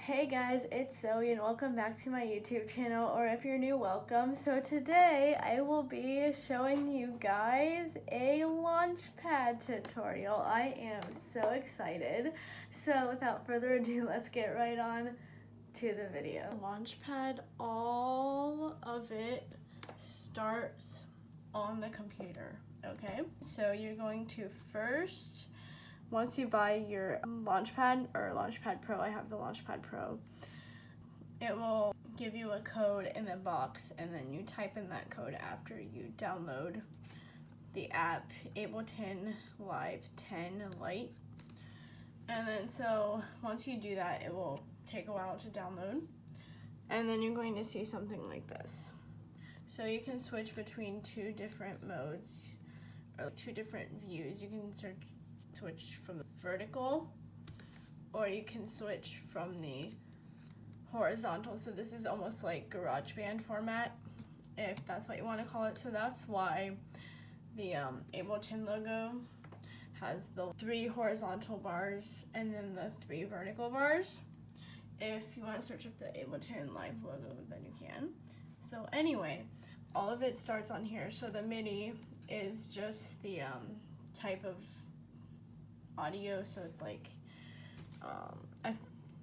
Hey guys, it's Zoe and welcome back to my YouTube channel, or if you're new, welcome. So today I will be showing you guys a Launchpad tutorial. I am so excited. So without further ado, let's get right on to the video. Launchpad, all of it starts on the computer, okay? So you're going to first, once you buy your Launchpad or Launchpad Pro, I have the Launchpad Pro, it will give you a code in the box, and then you type in that code after you download the app Ableton Live 10 Lite. And then so once you do that, it will take a while to download, and then you're going to see something like this. So you can switch between two different modes or two different views. You can switch from the vertical, or you can switch from the horizontal. So this is almost like GarageBand format, if that's what you want to call it. So that's why the Ableton logo has the 3 horizontal bars and then the 3 vertical bars. If you want to search up the Ableton Live logo, then you can. So anyway, all of it starts on here. So the MIDI is just the type of audio, so it's like I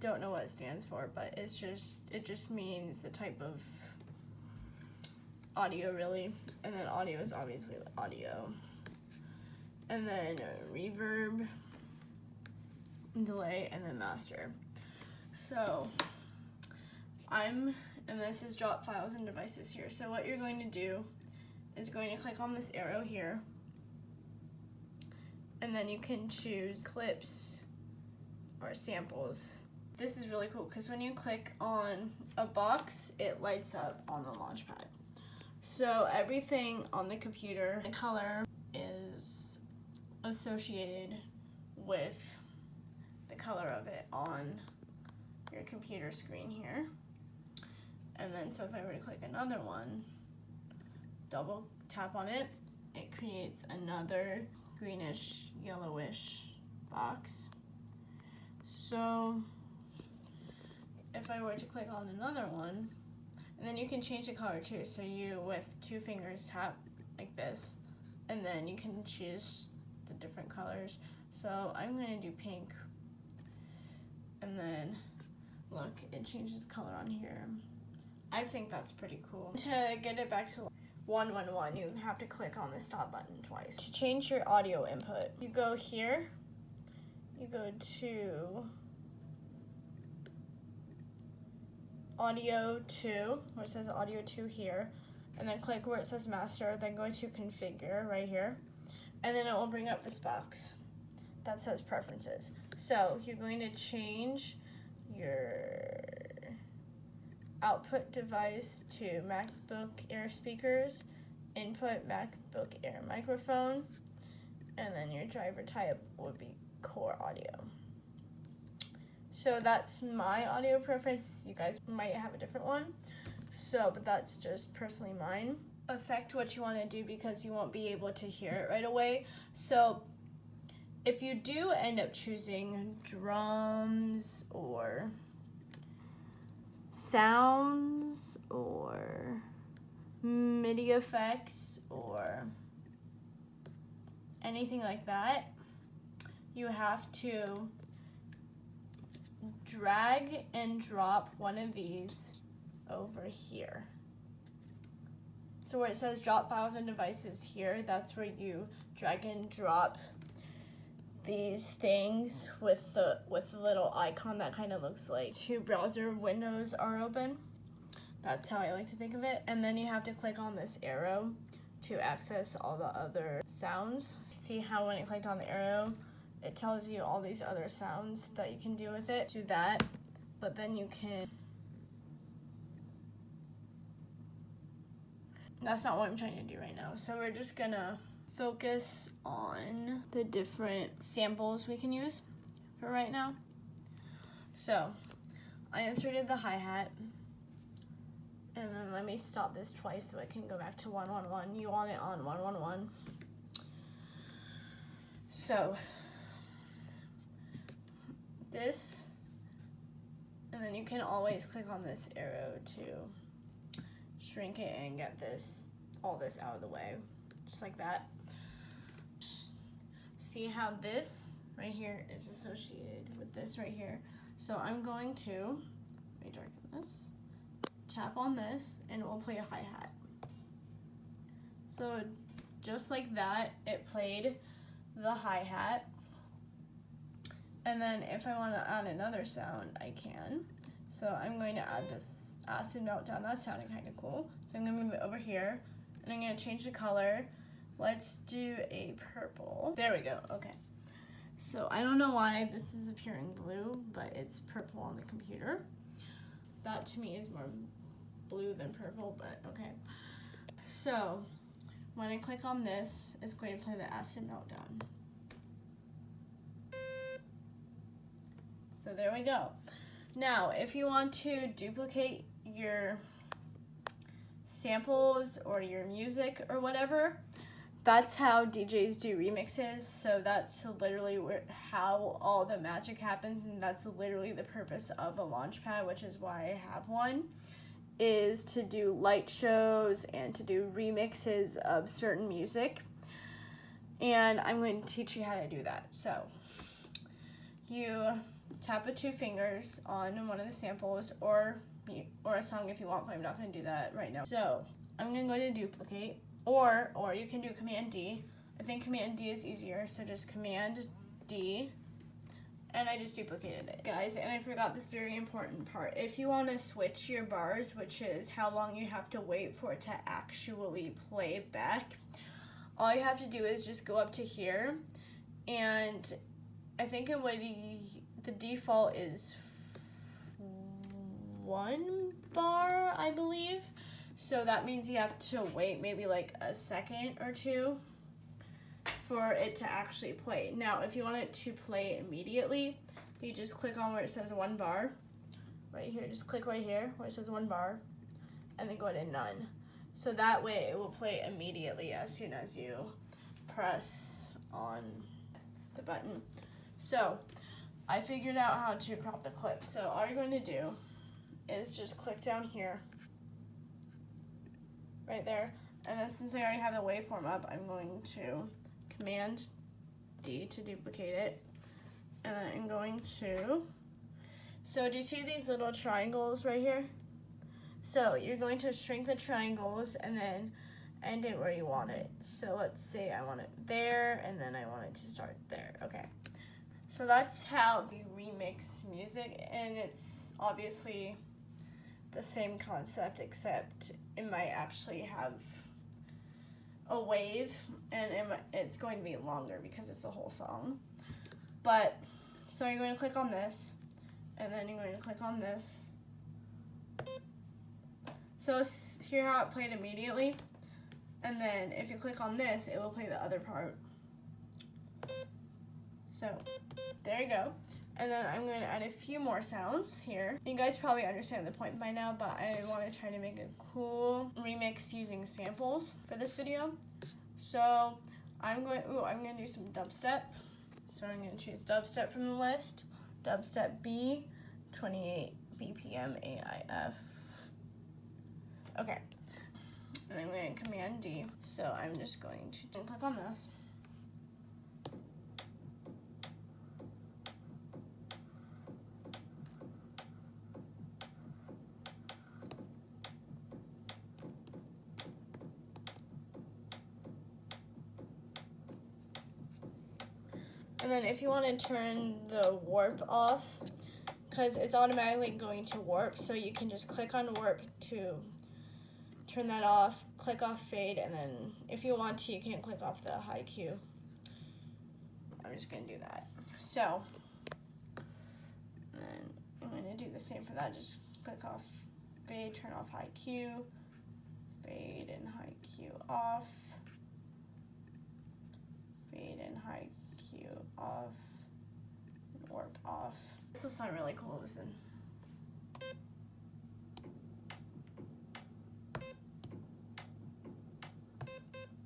don't know what it stands for, but it just means the type of audio, really. And then audio is obviously audio, and then reverb, delay, and then master. So and this is drop files and devices here. So what you're going to do is going to click on this arrow here, and then you can choose clips or samples. This is really cool because when you click on a box, it lights up on the Launchpad. So everything on the computer, the color is associated with the color of it on your computer screen here. And then so if I were to click another one, double tap on it, it creates another greenish, yellowish box. So if I were to click on another one, and then you can change the color too. So you, with 2 fingers, tap like this, and then you can choose the different colors. So I'm gonna do pink, and then look, it changes color on here. I think that's pretty cool. To get it back to 111, you have to click on the stop button twice. To change your audio input, you go here, you go to audio 2, where it says audio 2 here, and then click where it says master, then go to configure right here, and then it will bring up this box that says preferences. So you're going to change your output device to MacBook Air speakers, input MacBook Air microphone, and then your driver type would be core audio. So that's my audio preference. You guys might have a different one. So, but that's just personally mine. Affect what you want to do because you won't be able to hear it right away. So if you do end up choosing drums or sounds or MIDI effects or anything like that, you have to drag and drop one of these over here. So where it says drop files and devices here, that's where you drag and drop these things with the little icon that kind of looks like 2 browser windows are open. That's how I like to think of it. And then you have to click on this arrow to access all the other sounds. See how when I clicked on the arrow, it tells you all these other sounds that you can do with it. Do that, but then you can... That's not what I'm trying to do right now. So we're just gonna focus on the different samples we can use for right now. So I inserted the hi-hat, and then let me stop this twice so it can go back to 111. You want it on 111. So this, And then you can always click on this arrow to shrink it and get all this out of the way, just like that. See how this right here is associated with this right here. So I'm going to, let me darken this, tap on this, and it will play a hi-hat. So just like that, it played the hi-hat. And then if I want to add another sound, I can. So I'm going to add this acid meltdown. That's sounding kind of cool. So I'm going to move it over here, and I'm going to change the color. Let's do a purple. There we go, okay. So I don't know why this is appearing blue, but it's purple on the computer. That to me is more blue than purple, but okay. So when I click on this, it's going to play the acid meltdown. So there we go. Now, if you want to duplicate your samples or your music or whatever, that's how DJs do remixes. So that's literally how all the magic happens, and that's literally the purpose of a Launchpad, which is why I have one, is to do light shows and to do remixes of certain music. And I'm going to teach you how to do that. So you tap with 2 fingers on one of the samples or a song if you want, but I'm not going to do that right now. So I'm going to go to duplicate, or you can do Command D. I think Command D is easier, so just Command D, and I just duplicated it. Guys, and I forgot this very important part. If you want to switch your bars, which is how long you have to wait for it to actually play back, all you have to do is just go up to here, and I think it would the default is 1 bar, I believe. So that means you have to wait maybe like a second or 2 for it to actually play. Now, if you want it to play immediately, you just click on where it says 1 bar. Right here, just click right here where it says 1 bar, and then go to none. So that way it will play immediately as soon as you press on the button. So I figured out how to crop the clip. So all you're going to do is just click down here, right there, and then since I already have the waveform up, I'm going to Command D to duplicate it, and then I'm going to, so do you see these little triangles right here? So you're going to shrink the triangles and then end it where you want it. So let's say I want it there, and then I want it to start there. Okay. So that's how we remix music, and it's obviously the same concept, except it might actually have a wave, and it's going to be longer because it's a whole song. But, so you're going to click on this, and then you're going to click on this. So here how it played immediately, and then if you click on this, it will play the other part. So there you go. And then I'm going to add a few more sounds here. You guys probably understand the point by now, but I want to try to make a cool remix using samples for this video. So I'm going to do some dubstep. So I'm going to choose dubstep from the list. Dubstep B, 28 BPM AIF. Okay. And I'm going to Command D. So I'm just going to click on this. And then if you want to turn the warp off, because it's automatically going to warp, so you can just click on warp to turn that off, click off fade, and then if you want to, you can click off the high Q. I'm just going to do that. So, then I'm going to do the same for that. Just click off fade, turn off high Q, fade and high Q off, fade and high Q off, and warp off. This will sound really cool, listen.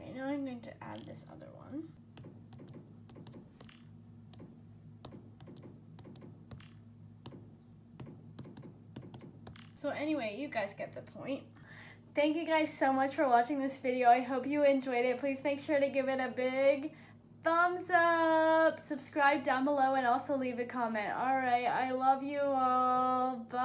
Okay, now I'm going to add this other one. So anyway, you guys get the point. Thank you guys so much for watching this video. I hope you enjoyed it. Please make sure to give it a big thumbs up. Subscribe down below and also leave a comment. All right, I love you all. Bye.